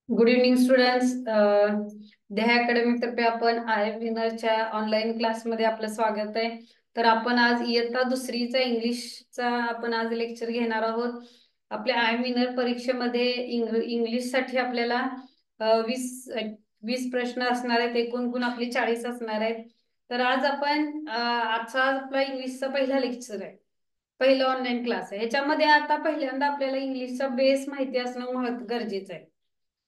Good evening students. Deha academy तर्फे आपण I विनरच्या online क्लासमध्ये आपलं स्वागत आहे. तर आपण आज इयत्ता दुसरीचा इंग्लिशचा आपण आज लेक्चर घेणार आहोत. आपल्या आय विनर परीक्षेमध्ये इंग्लिशसाठी आपल्याला 20 प्रश्न असणार आहेत. एकूण गुण आपले 40 असणार आहेत. तर आज आपण आजचा आपला इंग्लिशचा पहिला लेक्चर आहे, पहिला ऑनलाईन क्लास आहे. ह्याच्यामध्ये आता पहिल्यांदा आपल्याला इंग्लिशचा बेस माहिती असणं गरजेचं आहे.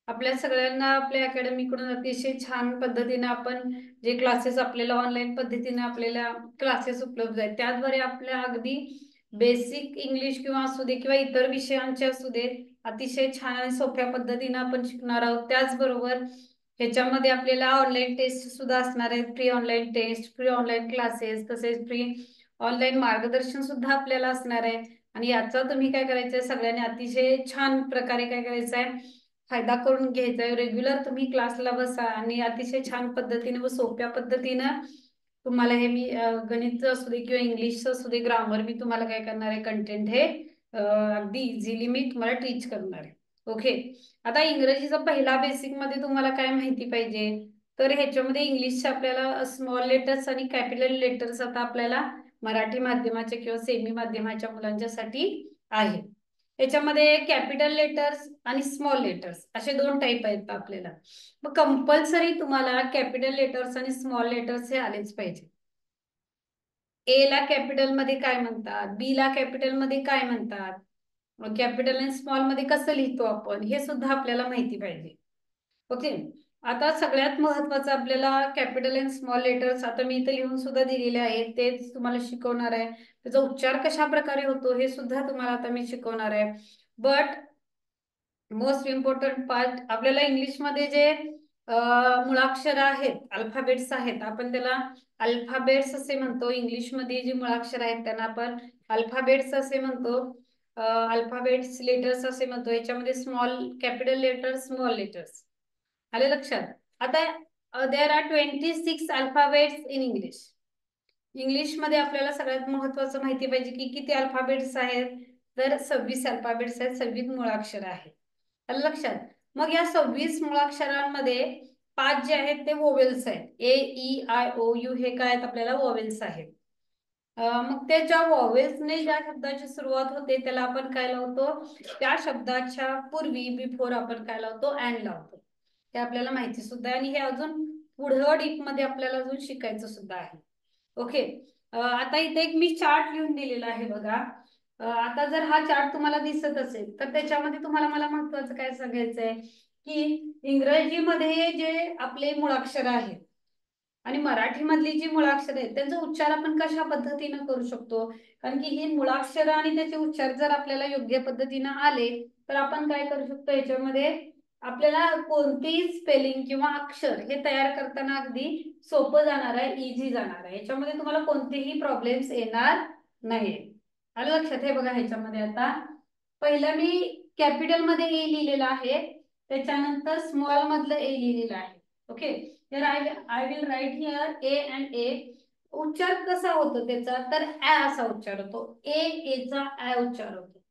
आपल्या सगळ्यांना आपल्या अकॅडमीकडून अतिशय छान पद्धतीने आपण जे क्लासेस आपल्याला ऑनलाईन पद्धतीने आपल्याला क्लासेस उपलब्ध आहेत, त्याद्वारे आपल्या अगदी बेसिक इंग्लिश किंवा असू दे किंवा इतर विषयांचे असू दे, अतिशय छान आणि सोप्या पद्धतीने आपण शिकणार आहोत. त्याचबरोबर ह्याच्यामध्ये आपल्याला ऑनलाईन टेस्ट सुद्धा असणार आहेत. Free online test, free online classes, तसेच फ्री ऑनलाईन मार्गदर्शन सुद्धा आपल्याला असणार आहे. आणि याचा तुम्ही काय करायचंय, सगळ्यांनी अतिशय छान प्रकारे काय करायचं आहे, फायदा करून घ्यायचा आहे. रेग्युलर तुम्ही क्लासला बसा आणि अतिशय छान पद्धतीने व सोप्या पद्धतीनं तुम्हाला हे मी गणित असू दे किंवा इंग्लिश असू दे, ग्रामर मी तुम्हाला काय करणार आहे, कंटेंट हे अगदी इझिली मी तुम्हाला टीच करणार आहे. ओके. आता इंग्रजीचा पहिला बेसिक मध्ये तुम्हाला काय माहिती पाहिजे, तर ह्याच्यामध्ये इंग्लिशच्या आपल्याला स्मॉल लेटर्स आणि कॅपिटल लेटर्स आता आपल्याला मराठी माध्यमाच्या किंवा सेमी माध्यमाच्या मुलांच्यासाठी आहे. याच्यामध्ये कॅपिटल लेटर्स आणि स्मॉल लेटर्स असे दोन टाईप आहेत आपल्याला. मग कंपल्सरी तुम्हाला कॅपिटल लेटर्स आणि स्मॉल लेटर्स हे आलेच पाहिजे. ए ला कॅपिटल मध्ये काय म्हणतात, बी ला कॅपिटल मध्ये काय म्हणतात, कॅपिटल आणि स्मॉल मध्ये कसं लिहितो आपण, हे सुद्धा आपल्याला माहिती पाहिजे. ओके. आता सगळ्यात महत्वाचं आपल्याला कॅपिटल अँड स्मॉल लेटर्स, आता मी इथे लिहून सुद्धा दिलेले आहेत, तेच तुम्हाला शिकवणार आहे. त्याचा उच्चार कशा प्रकारे होतो हे सुद्धा तुम्हाला आता मी शिकवणार आहे. बट मोस्ट इम्पॉर्टंट पार्ट, आपल्याला इंग्लिशमध्ये जे मुळाक्षर आहेत, अल्फाबेट्स आहेत, आपण त्याला अल्फाबेट्स असे म्हणतो. इंग्लिशमध्ये जी मुळाक्षर आहेत त्यांना आपण अल्फाबेट्स असे म्हणतो, अल्फाबेट्स लेटर्स असे म्हणतो. याच्यामध्ये small capital letters, small letters आले लक्षात. आता there are 26 alphabets in English. इंग्लिशमध्ये आपल्याला सगळ्यात महत्वाचं माहिती पाहिजे की किती अल्फाबेट्स आहेत, तर 26 अल्फाबेट्स आहेत, 26 मुळाक्षर आहेत. आलं लक्षात. मग या 26 मुळाक्षरांमध्ये 5 जे आहेत ते वोवेल्स आहेत. ए, ई, आय, ओ, यू हे काय आहेत, आपल्याला वोवेल्स आहेत. मग त्या ज्या वॉवेल्सने ज्या शब्दाची सुरुवात होते त्याला आपण काय लावतो, त्या शब्दाच्या पूर्वी बिफोर आपण काय लावतो, अँड लावतो. हे आपल्याला माहिती सुद्धा आहे आणि हे अजून पुढं डीप मध्ये आपल्याला अजून शिकायचं सुद्धा आहे. ओके. आता इथे एक मी चार्ट लिहून दिलेला आहे बघा. आता जर हा चार्ट तुम्हाला दिसत असेल तर त्याच्यामध्ये तुम्हाला मला महत्वाचं काय सांगायचं आहे की इंग्रजीमध्ये जे आपले मुळाक्षर आहेत आणि मराठीमधली जी मुळाक्षर आहेत त्यांचा उच्चार आपण कशा पद्धतीनं करू शकतो. कारण की ही मुळाक्षर आणि त्याचे उच्चार जर आपल्याला योग्य पद्धतीनं आले तर आपण काय करू शकतो, याच्यामध्ये आपल्याला कोणतेही स्पेलिंग किंवा अक्षर हे तयार करताना अगदी सोपं जाणार आहे, इझी जाणार आहे. याच्यामध्ये तुम्हाला कोणतेही प्रॉब्लेम्स येणार नाही. आलं लक्षात. हे बघा, ह्याच्यामध्ये आता पहिलं मी कॅपिटल मध्ये ए लिहिलेलं आहे, त्याच्यानंतर स्मॉल मधलं ए लिहिलेलं आहे. ओके. तर I will write here A and A. उच्चार कसा होतो त्याचा, तर ऍ असा उच्चार होतो. एचा ऍ उच्चार होतो.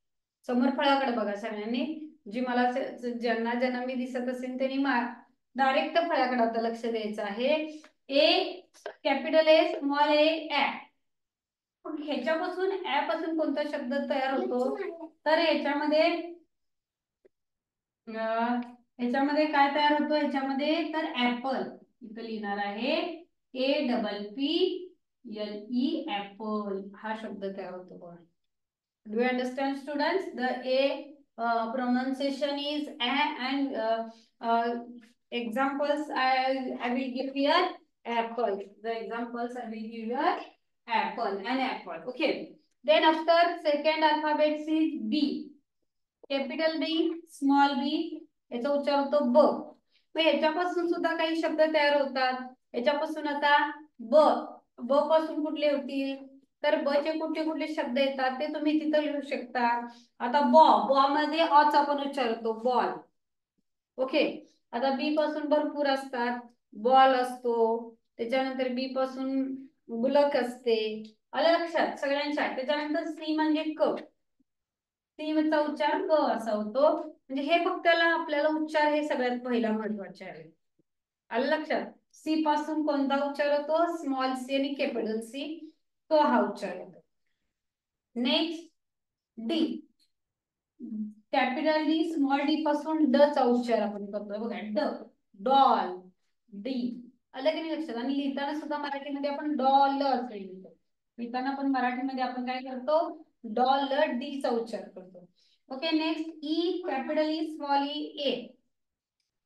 समोर फळाकडे बघा सगळ्यांनी. जी मला ज्यांना ज्यांना मी दिसत असेल त्यांनी डायरेक्ट फळाकडे आता लक्ष द्यायचं आहे. ए कॅपिटल ए, स्मॉल ए, ऍ. ह्याच्यापासून ऍ पासून कोणता शब्द तयार होतो, तर ह्याच्यामध्ये काय तयार होतो, ह्याच्यामध्ये तर ऍपल इथं लिहिणार आहे. APPLE ऍपल हा शब्द तयार होतो. Do you understand students? The A pronunciation is a and examples I will give here apple. The examples I will give here apple and apple. Okay. Then after second alphabet is B. Capital B, small B, याचा उच्चार होतो ब. मग याच्यापासून सुद्धा काही शब्द तयार होतात. याच्यापासून आता ब ब पासून कुठले होतील, तर ब चे कुठले कुठले शब्द येतात ते तुम्ही तिथं लिहू शकता. आता बॉ मध्ये अचा पण उच्चार होतो, बॉल. ओके. आता बी पासून भरपूर असतात. बॉल असतो, त्याच्यानंतर बी पासून बुलक असते. आलं लक्षात सगळ्यांच्या. त्याच्यानंतर सी म्हणजे कप. सी चा उच्चार क असा होतो. म्हणजे हे फक्त आपल्याला उच्चार हे सगळ्यात पहिला महत्वाचे आहे. आलं लक्षात? सी पासून कोणता उच्चार होतो? स्मॉल सी आणि कॅपिटल सी, क हा उच्चार होतो. Next D, capital D small D पासून ड चा उच्चार आपण करतोय बघा. ड, डॉल, डी. आलं की नाही लक्षात? आणि लिहिताना सुद्धा मराठीमध्ये आपण डॉल असं लिहितो. लिहिताना पण मराठीमध्ये आपण काय करतो? डॉल डी चा उच्चार करतो. Okay. Next E, capital E small E ए.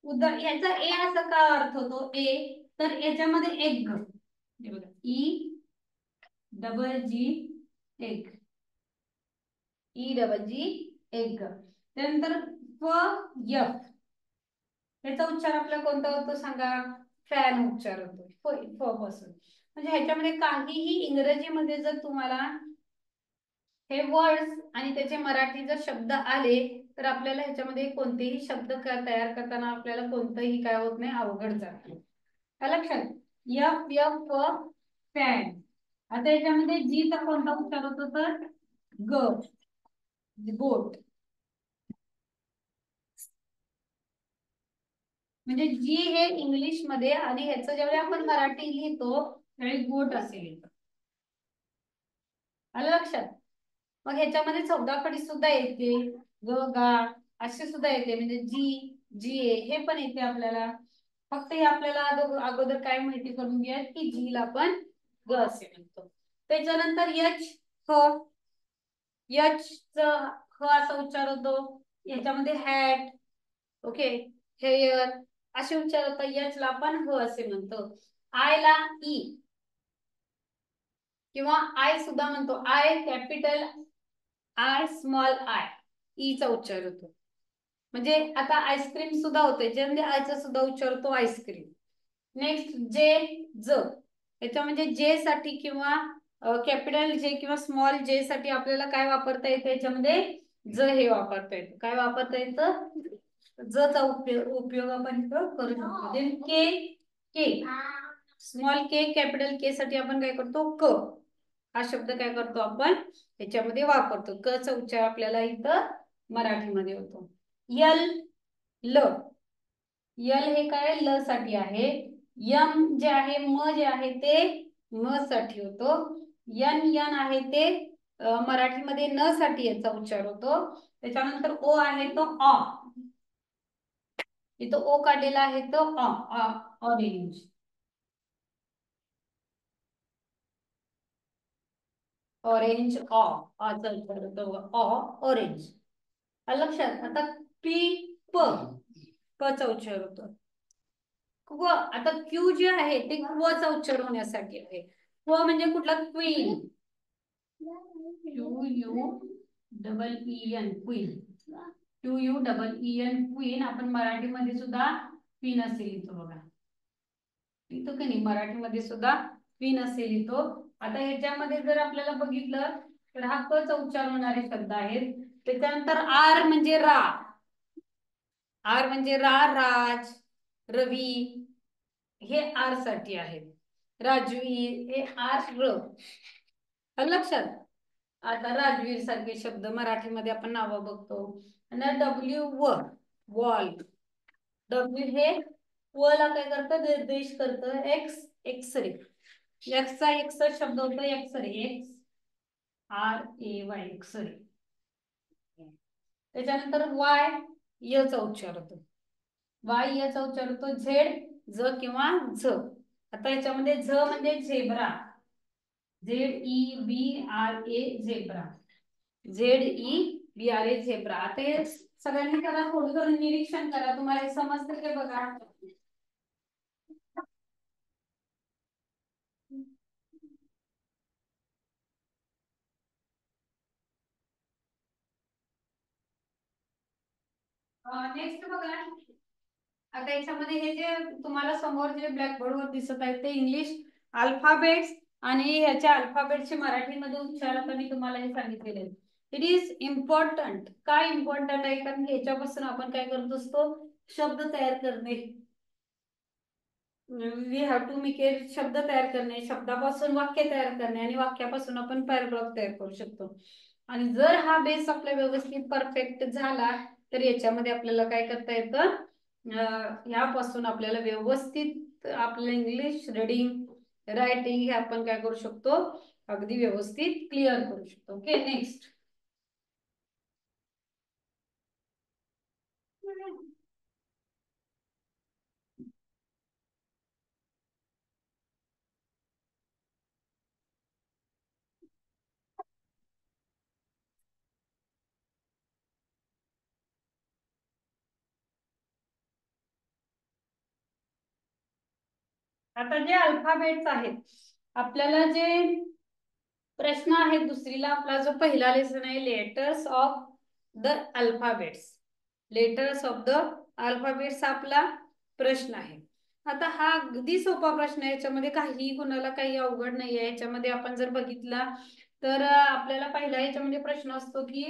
याचा ए असा का अर्थ होतो? ए, तर याच्यामध्ये एक ग, हे बघा, ई डबल जी एक, ई डबल जी एक ग. त्यानंतर फ यफ, याचा उच्चार आपला कोणता होतो सांगा? फॅन उच्चार होतो फ पासून. म्हणजे ह्याच्यामध्ये काहीही इंग्रजीमध्ये जर तुम्हाला हे वर्ड्स आणि त्याचे मराठी जर शब्द आले तर आपल्याला ह्याच्यामध्ये कोणतेही शब्द तयार करताना आपल्याला कोणतंही काय होत नाही, अवघड जात नाही. लक्षात? F F fan. आता याच्यामध्ये जी चा कोणता उच्चार होतो? तर ग, गोट. म्हणजे जी हे इंग्लिश मध्ये आणि ह्याचं जेव्हा आपण मराठी लिहितो त्यावेळी गोट असे लिहितो. आलं लक्षात? मग ह्याच्यामध्ये चौदाखडी सुद्धा येते, ग गा असे सुद्धा येते. म्हणजे जी, जी हे पण येते आपल्याला. फक्त हे आपल्याला अगोदर काय माहिती करून घ्या की जी ला आपण ग असे म्हणतो. त्याच्यानंतर यच, ह, यच च ह असा उच्चार होतो. याच्यामध्ये हॅट, ओके, हेयर असे उच्चार होतात. यच ला आपण ह असे म्हणतो. आय ला ई किंवा आय सुद्धा म्हणतो. I capital I small I, E चा उच्चार होतो. म्हणजे आता आईस्क्रीम सुद्धा होते, जे म्हणजे आयचा सुद्धा उच्चार होतो आईस्क्रीम. नेक्स्ट जे, ज, याच्या म्हणजे जे साठी किंवा कॅपिटल जे किंवा स्मॉल जे साठी आपल्याला काय वापरता येते? याच्यामध्ये ज हे वापरता येतं. काय वापरता येतं? ज चा उपयोग आपण करू शकतो. देन के, के स्मॉल के कॅपिटल के साठी आपण काय करतो? क हा शब्द काय करतो आपण याच्यामध्ये वापरतो. क चा उच्चार आपल्याला इथं मराठीमध्ये होतो. यल, ल, यल हे काय? ल साठी आहे. यम जे आहे, म जे आहे ते म साठी होतो. यन, यन आहे ते मराठीमध्ये न साठी याचा उच्चार होतो. त्याच्यानंतर ओ आहे तो ऑ, इथं ओ काढलेला आहे तो ऑ, ऑरेंज. ऑरेंज ऑ, आचा उच्चार होतो ऑ, ऑरेंज. लक्षात? आता पी, प, प चा उच्चार होतो. क्व, आता क्यू जे आहे ते क्व चा उच्चार होण्यासाठी आहे. क्व म्हणजे कुठला? Queen, Q U double E N, queen. Q U double E N, queen. आपण मराठीमध्ये सुद्धा क्वीन असे लिहितो बघा. लिहितो की नाही? मराठीमध्ये सुद्धा क्वीन असे लिहितो. आता ह्याच्यामध्ये जर आपल्याला बघितलं तर हा क चा उच्चार होणारे शब्द आहेत. त्याच्यानंतर आर म्हणजे रा, आर म्हणजे रा, राज, रवी हे आर साठी आहेत. राजवीर हे आर र. लक्षात? आता राजवीर सारखे शब्द मराठीमध्ये आपण नावं बघतो. आणि डब्ल्यू व, वॉल. डब्ल्यू हे व ला काय करतं? निर्देश करतं. X, X ray. एक्स चा एक्स शब्द होतो X ray, X R A Y, X ray. त्याच्यानंतर वाय, य चा उच्चार होतो. वाय याचा उच्चार होतो झेड, ज किंवा झ. आता याच्यामध्ये झ म्हणजे zebra, Z E B R A, zebra. Z E B R A, zebra. आता हे सगळ्यांनी करा, थोडं थोडं निरीक्षण करा. तुम्हाला हे समजतं ते बघा. नेक्स्ट बघा. आता याच्यामध्ये हे जे तुम्हाला समोर जे ब्लॅकबोर्ड वर दिसत आहे ते इंग्लिश अल्फाबेट्स आणि ह्याच्या अल्फाबेटचे मराठीमध्ये उच्चार आता मी तुम्हाला हे सांगितलेले आहे. It is important. काय इम्पॉर्टंट आहे? कारण ह्याच्यापासून आपण काय करत असतो? शब्द तयार करणे. We have to make a, शब्द तयार करणे, शब्दापासून वाक्य तयार करणे आणि वाक्यापासून आपण पॅराग्राफ तयार करू शकतो. आणि जर हा बेस आपला व्यवस्थित परफेक्ट झाला तर याच्यामध्ये आपल्याला काय करता येतं, यापासून आपल्याला व्यवस्थित आपलं इंग्लिश रीडिंग रायटिंग हे आपण काय करू शकतो, अगदी व्यवस्थित क्लिअर करू शकतो. Okay, next. आता जे अल्फाबेट्स आहेत, आपल्याला जे प्रश्न आहेत दुसरीला, आपला जो पहिला लेसन आहे letters of the alphabets, letters of the alphabets आपला प्रश्न आहे. आता हा अगदी सोपा प्रश्न आहे, याच्यामध्ये काही कुणाला काही अवघड नाही आहे. याच्यामध्ये आपण जर बघितला तर आपल्याला पहिला याच्यामध्ये प्रश्न असतो की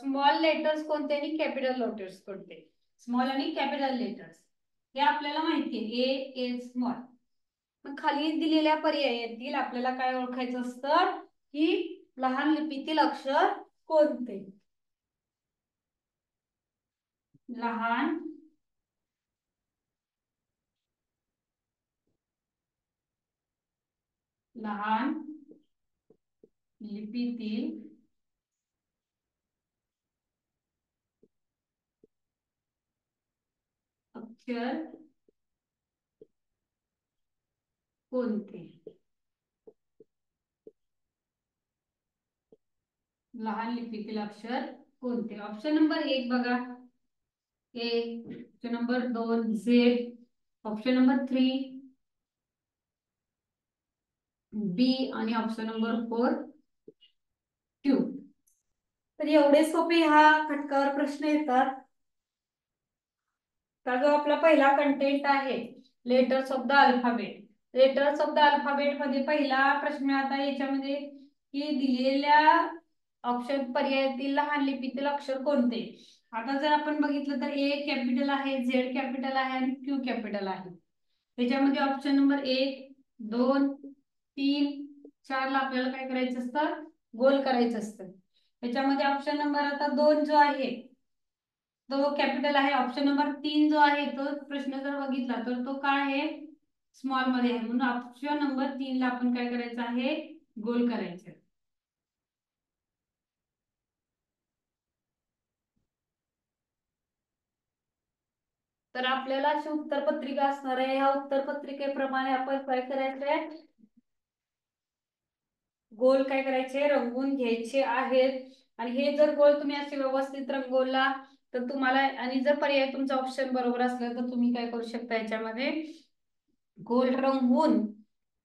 स्मॉल लेटर्स कोणते आणि कॅपिटल लेटर्स कोणते. स्मॉल आणि कॅपिटल लेटर्स हे आपल्याला माहिती आहे, ए स्मॉल. खाली दिलेल्या पर्यायातील आपल्याला काय ओळखायचं असतं की लहान लिपीतील अक्षर कोणते. लहान लहान लिपीतील अक्षर कोणते. लहान लिपीतील अक्षर कोणते. ऑप्शन नंबर 1 बघा, A. Option number 2 Z. Option number 3 B आणि ऑप्शन नंबर 4 क्यू. तर एवढे सोपे ह्या खटकावर प्रश्न येतात. तर जो आपला पहिला कंटेंट आहे letters of the alphabet, letters of the alphabet मध्ये पहिला प्रश्न आता याच्यामध्ये की दिलेल्या ऑप्शन पर्यायातील लहान लिपीतील अक्षर कोणते. आता जर आपण बघितलं तर ए कॅपिटल आहे, झेड कॅपिटल आहे आणि क्यू कॅपिटल आहे. त्याच्यामध्ये ऑप्शन नंबर 1 2 3 4 ला आपल्याला काय करायचं असतं, गोल करायचं असतं. त्याच्यामध्ये ऑप्शन नंबर आता 2 जो आहे तो कॅपिटल आहे. ऑप्शन नंबर 3 जो आहे तो प्रश्न जर बघितला तर तो काय आहे, स्मॉल मध्ये आहे. म्हणून ऑप्शन नंबर 3 ला आपण काय करायचं आहे, गोल करायचं. तर आपल्याला अशी उत्तरपत्रिका असणार आहे. ह्या उत्तरपत्रिकेप्रमाणे आपण काय करायचंय, गोल काय करायचे, रंगवून घ्यायचे आहेत. आणि हे जर गोल तुम्ही असे व्यवस्थित रंगवला तर तुम्हाला, आणि जर पर्याय तुमचा ऑप्शन बरोबर असला तर तुम्ही काय करू शकता, याच्यामध्ये गोल रंगवून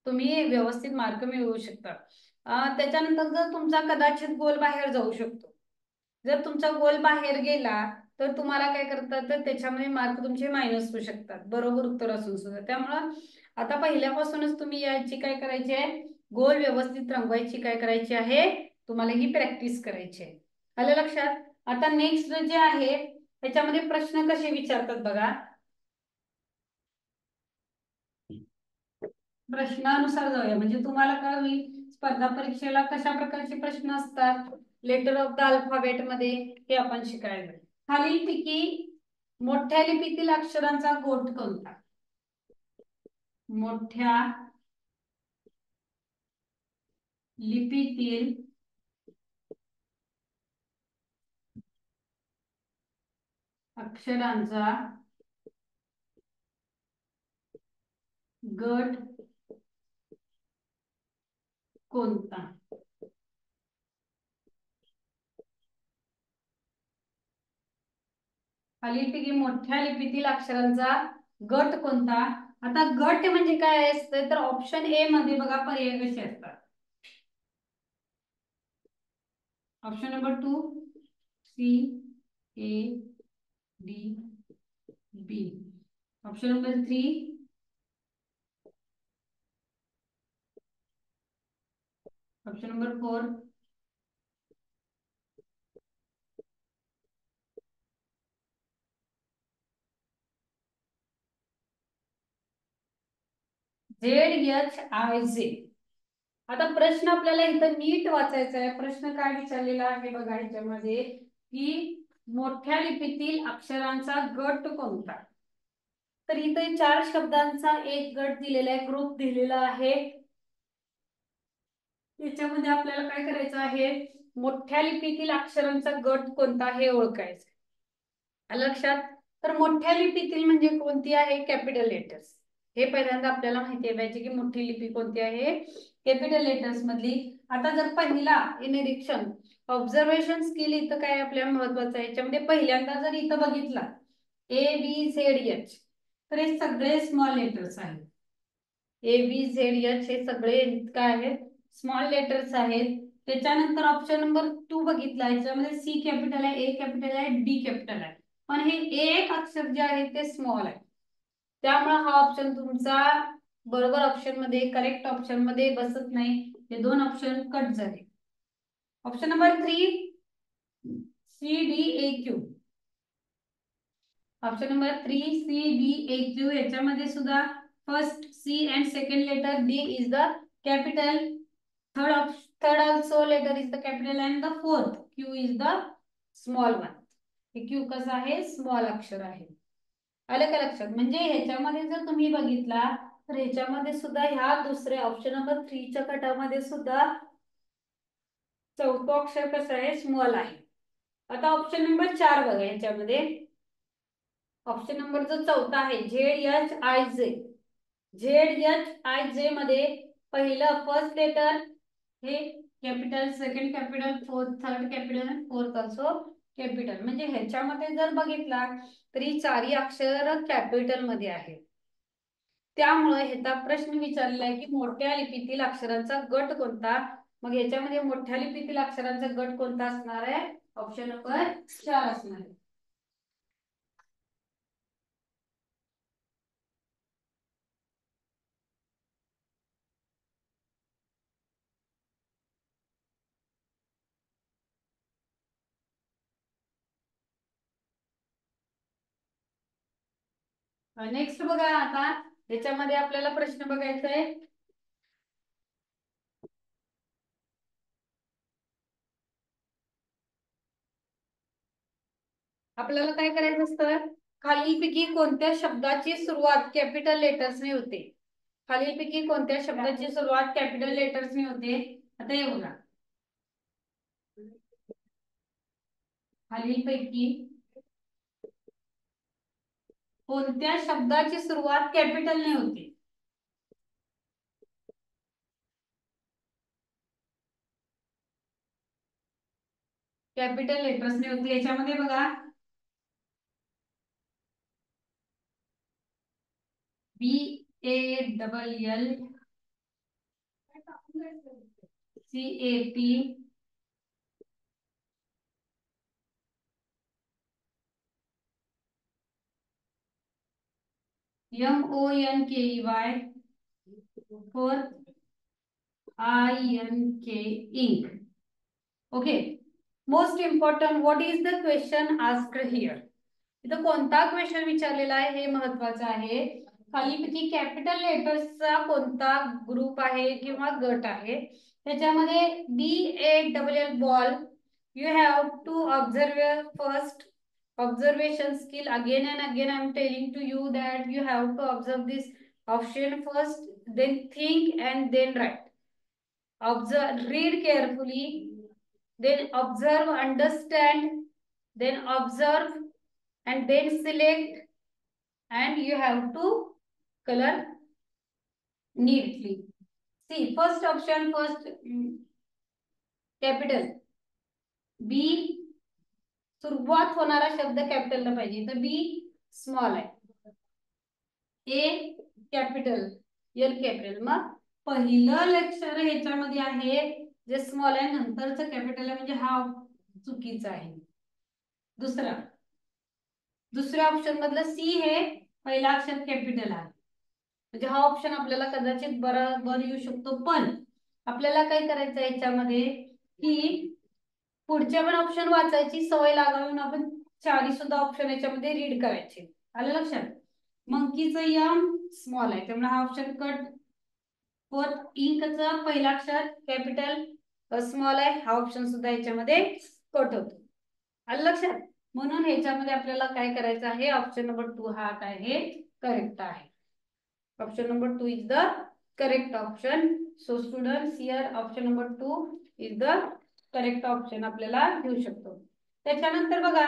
तुम्ही व्यवस्थित मार्क मिळवू शकता. त्याच्यानंतर जर तुमचा कदाचित गोल बाहेर जाऊ शकतो. जर तुमचा गोल बाहेर गेला तर तुम्हाला काय करतात, तर त्याच्यामध्ये मार्क तुमचे मायनस होऊ शकतात बरोबर उत्तर असून सुद्धा. त्यामुळं आता पहिल्यापासूनच तुम्ही याची काय करायची आहे, गोल व्यवस्थित रंगवायची काय करायची आहे, तुम्हाला ही प्रॅक्टिस करायची आहे. आलं लक्षात. आता नेक्स्ट जे आहे त्याच्यामध्ये प्रश्न कसे विचारतात बघा, प्रश्नानुसार जाऊया म्हणजे तुम्हाला काय होईल, स्पर्धा परीक्षेला कशा प्रकारचे प्रश्न असतात लेटर ऑफ द अल्फाबेट मध्ये हे आपण शिकायला. खालीलपैकी मोठ्या लिपीतील अक्षरांचा गोट कोणता. मोठ्या लिपीतील अक्षरांचा गट कोणता. खालीलपैकी मोठ्या लिपीतील अक्षरांचा गट कोणता. आता गट म्हणजे काय असतं, तर ऑप्शन ए मध्ये बघा पर्याय कसे असतात. Option number 2 C A D B. Option number 3 option number 4 ZHIJ. आता प्रश्न आपल्याला इथं नीट वाचायचा आहे. प्रश्न काय विचारलेला आहे बघा ह्याच्यामध्ये, की मोठ्या लिपीतील अक्षरांचा गट कोणता. तर इथे 4 शब्दांचा एक गट दिलेला आहे, ग्रुप दिलेला आहे. याच्यामध्ये आपल्याला काय करायचं आहे, मोठ्या लिपीतील अक्षरांचा गट कोणता हे ओळखायचं. लक्षात. तर मोठ्या लिपीतील म्हणजे कोणती आहे, कॅपिटल लेटर्स. हे पहिल्यांदा आपल्याला माहिती आहे पाहिजे की मोठी लिपी कोणती आहे, कॅपिटल लेटर्स मधली. आता जर पहिला निरीक्षण ऑब्झर्वेशन स्किल इथं काय आपल्याला महत्वाचं आहे, याच्यामध्ये पहिल्यांदा जर इथं बघितला ABZH, तर हे सगळे स्मॉल लेटर्स आहेत. ABZH हे सगळे काय आहेत, स्मॉल लेटर्स आहेत. त्याच्यानंतर ऑप्शन नंबर 2 बघितला, याच्यामध्ये C कॅपिटल आहे, A कॅपिटल आहे, D कॅपिटल आहे, पण हे एक अक्षर जे आहे ते स्मॉल आहे. त्यामुळे हा ऑप्शन तुमचा बरोबर ऑप्शन मध्ये, करेक्ट ऑप्शन मध्ये बसत नाही. हे 2 ऑप्शन कट झाले. Option number 3 CDAQ. Option number 3 CDAQ, याच्यामध्ये सुद्धा first C and second letter D is the capital. Third also letter is the capital and the fourth Q is the small one. हे Q कसा आहे, small अक्षर आहे. आलं का लक्षात. म्हणजे ह्याच्यामध्ये जर तुम्ही बघितला तर ह्याच्यामध्ये सुद्धा ह्या दुसऱ्या ऑप्शन नंबर 3 च्या गटामध्ये सुद्धा चौथं अक्षर कसं आहे, स्मॉल आहे. आता ऑप्शन नंबर 4 बघा, ह्याच्यामध्ये ऑप्शन नंबर जो चौथा आहे ZHIJ. ZHIJ मध्ये पहिलं फर्स्ट लेटर हे capital, second capital, third capital आणि फोर्थ ऑल्सो कॅपिटल. म्हणजे ह्याच्यामध्ये जर बघितला तरी चारही अक्षर कॅपिटल मध्ये आहे. त्यामुळे ह्याचा प्रश्न विचारलेला आहे की मोठ्या लिपीतील अक्षरांचा गट कोणता. मग ह्याच्यामध्ये मोठ्या लिपीतील अक्षरांचा गट कोणता असणार आहे, ऑप्शन नंबर 4 असणार आहे. नेक्स्ट बघा, आता याच्यामध्ये आपल्याला प्रश्न बघायचा आहे. आपल्याला काय करायचं असतं, खालीलपैकी कोणत्या शब्दाची सुरुवात कॅपिटल लेटर्सने होते. खालीलपैकी कोणत्या शब्दाची सुरुवात कॅपिटल लेटर्सने होते. आता हे बघा, खालीलपैकी कोणत्या शब्दाची सुरुवात कॅपिटलने होते. कॅपिटल लेटर्सने होते. याच्यामध्ये बघा, BALLCAP, MONKEY, four INK, ink. Okay. Most important, what is the question asked here. इथं कोणता क्वेश्चन विचारलेला आहे हे महत्वाचं आहे. खालीपैकी कॅपिटल लेटर्सचा कोणता ग्रुप आहे किंवा गट आहे. त्याच्यामध्ये BALL ball, you have to observe first observation skill. Again and again I am telling to you that you have to observe this option first, then think and then write. Observe, read carefully, then observe, understand, then observe, and then select, and you have to color neatly. See, first option, first capital B, सुरुवात होणारा शब्द capital ला पाहिजे, तर B small आहे, A capital, L capital. मग पहिलं अक्षर ह्याच्यामध्ये आहे जे स्मॉल आहे, नंतरचं कॅपिटल आहे, म्हणजे हा चुकीचा आहे. दुसऱ्या ऑप्शन मधलं C हे पहिला अक्षर कॅपिटल आहे, म्हणजे हा ऑप्शन आपल्याला कदाचित बरोबर येऊ शकतो. पण आपल्याला काय करायचं याच्यामध्ये की पुढच्या पण ऑप्शन वाचायची सवय लागावी, आपण चारी सुद्धा ऑप्शन याच्यामध्ये रीड करायचे. आलं लक्षात. मंकीचं यम स्मॉल आहे, त्यामुळे हा ऑप्शन कट. फोर्थ इंकचं पहिला अक्षर कॅपिटल स्मॉल आहे, हा ऑप्शन सुद्धा याच्यामध्ये कट होतो. आलं लक्षात? म्हणून ह्याच्यामध्ये आपल्याला काय करायचं आहे, ऑप्शन नंबर 2 हा काय आहे, करेक्ट आहे. Option number 2 is the correct option. So students here option number 2 is the correct option आपल्याला घेऊ शकतो. त्याच्यानंतर बघा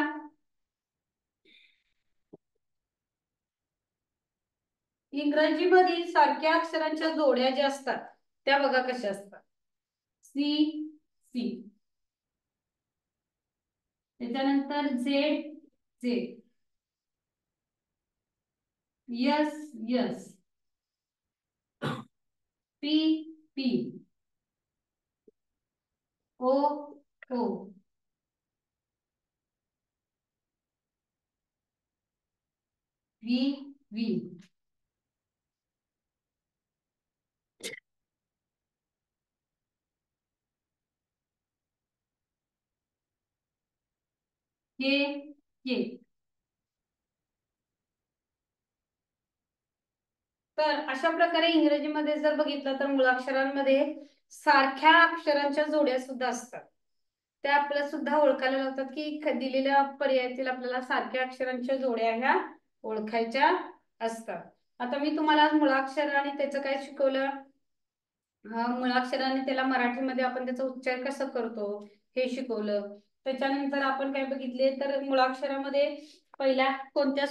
इंग्रजीमधील सारख्या अक्षरांच्या जोड्या ज्या असतात त्या बघा कशा असतात. सी सी, त्याच्यानंतर Z Z, S S, P P, O O, V V, K K. तर अशा प्रकारे इंग्रजीमध्ये जर बघितलं तर मुळाक्षरांमध्ये सारख्या अक्षरांच्या जोड्या सुद्धा असतात. त्या आपल्याला सुद्धा ओळखायला लावतात की दिलेल्या पर्यायातील आपल्याला सारख्या अक्षरांच्या जोड्या ह्या ओळखायच्या असतात. आता मी तुम्हाला आज मुळाक्षर आणि त्याचं काय शिकवलं, मुळाक्षराने त्याला मराठीमध्ये आपण त्याचा उच्चार कसा करतो हे शिकवलं. त्याच्यानंतर आपण काय बघितले तर मुळाक्षरामध्ये पहिल्या कोणत्या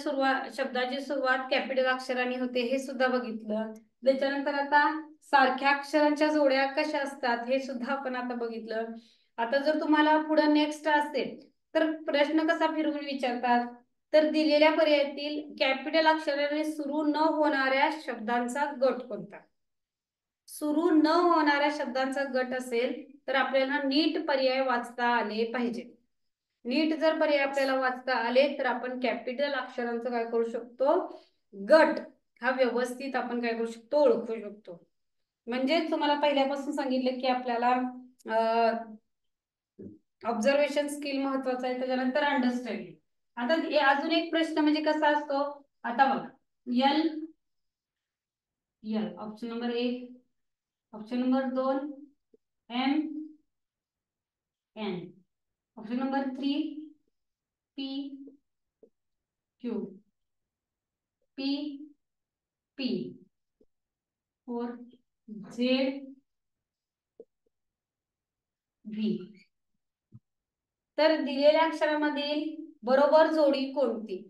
शब्दाची सुरुवात कॅपिटल अक्षराने होते हे सुद्धा बघितलं. त्याच्यानंतर आता सारख्या अक्षरांच्या जोड्या कशा असतात हे सुद्धा आपण आता बघितलं. आता जर तुम्हाला पुढे नेक्स्ट असेल तर प्रश्न कसा फिरवून विचारतात, तर दिलेल्या पर्यायातील कॅपिटल अक्षराने सुरू न होणाऱ्या शब्दांचा गट कोणता. सुरू न होणाऱ्या शब्दांचा गट असेल तर आपल्याला नीट पर्याय वाचता आले पाहिजे. नीट जर पर्याय आपल्याला वाचता आले तर आपण कॅपिटल अक्षरांचं काय करू शकतो, गट हा व्यवस्थित आपण काय करू शकतो, ओळखू शकतो. म्हणजे तुम्हाला पहिल्यापासून सांगितलं की आपल्याला ऑब्झर्वेशन स्किल महत्वाचं आहे, त्याच्यानंतर अंडरस्टँडिंग. आता अजून एक प्रश्न म्हणजे कसा असतो, आता बघा L L option number 1, option number 2 M N, option number 3 P Q, P P, 4 Z V. तर दिलेल्या अक्षरामधील बरोबर जोडी कोणती.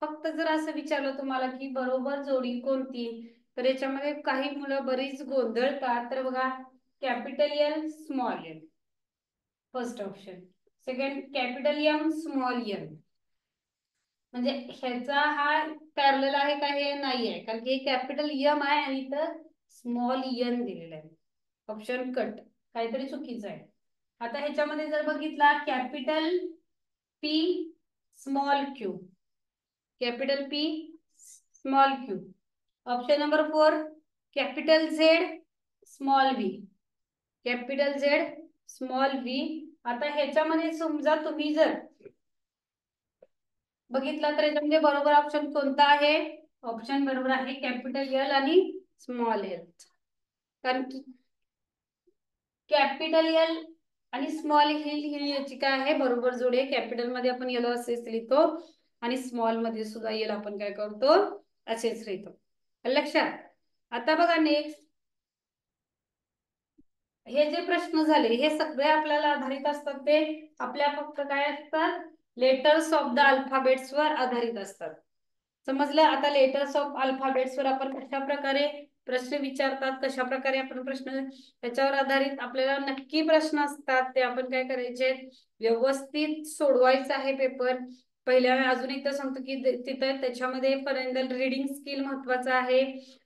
फक्त जर असं विचारलं तुम्हाला की बरोबर जोडी कोणती, तर याच्यामध्ये काही मुलं बरीच गोंधळतात. तर बघा capital L small L first option, second capital M small M. म्हणजे ह्याचा हा पॅरलल आहे का, हे नाही आहे, कारण की कॅपिटल एम आहे आणि इथं स्मॉल एन दिलेलं आहे. ऑप्शन कट, काहीतरी चुकीचं आहे. आता ह्याच्यामध्ये जर बघितला capital P small Q, capital P small Q, option number 4 capital Z small V, capital Z small V. आता ह्याच्यामध्ये समजा तुम्ही जर बघितलं तर याच्यामध्ये बरोबर ऑप्शन कोणता आहे, ऑप्शन बरोबर आहे कॅपिटल एल आणि स्मॉल एल. कारण कॅपिटल एल आणि स्मॉल ही याची काय आहे, बरोबर जोडी आहे. कॅपिटल मध्ये आपण येलो असेच लिहितो आणि स्मॉल मध्ये सुद्धा येलो आपण काय करतो, असेच लिहितो. लक्षात. आता बघा नेक्स्ट, हे जे प्रश्न झाले हे सगळे आपल्याला आधारित असतात, ते आपल्या फक्त काय असतात, लेटर्स ऑफ द अल्फाबेट्स वर आधारित असतात. समजलं. आता लेटर्स ऑफ अल्फाबेट्स वर आपण कशा प्रकारे प्रश्न विचारतात, कशा प्रकारे आपण प्रश्न त्याच्यावर आधारित आपल्याला नक्की प्रश्न असतात, ते आपण काय करायचे, व्यवस्थित सोडवायचं आहे पेपर. पहिल्या अजून एकदा सांगतो की तिथं त्याच्यामध्ये पर्यंत रीडिंग स्किल महत्वाचं आहे.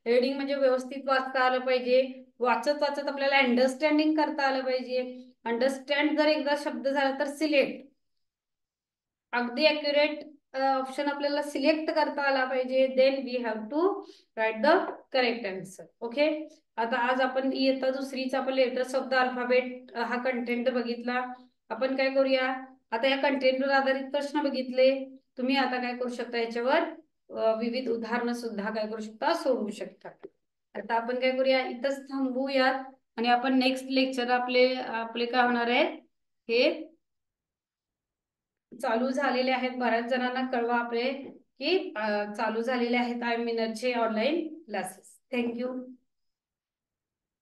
रीडिंग म्हणजे व्यवस्थित वाचता आलं पाहिजे, वाचत वाचत आपल्याला अंडरस्टँडिंग करता आलं पाहिजे. अंडरस्टँड जर एकदा शब्द झाला तर सिलेक्ट, अगदी अॅक्युरेट ऑप्शन आपल्याला सिलेक्ट करता आला पाहिजे. Then we have to write the correct answer. Okay. आता आज आपण इयत्ता दुसरीचा आपण लेटर्स ऑफ द अल्फाबेट हा कंटेंट बघितला. आपण काय करूया, आता या कंटेंटवर आधारित प्रश्न बघितले, तुम्ही आता काय करू शकता, याच्यावर विविध उदाहरणं सुद्धा काय करू शकता, सोडवू शकता. आता आपण काय करूया, इथंच थांबूयात आणि आपण नेक्स्ट लेक्चर आपले आपले काय होणार आहे, हे चालू झालेले आहेत. बऱ्याच जणांना कळवा आपले की चालू झालेले आहेत आय मीनरचे ऑनलाईन क्लासेस. थँक्यू.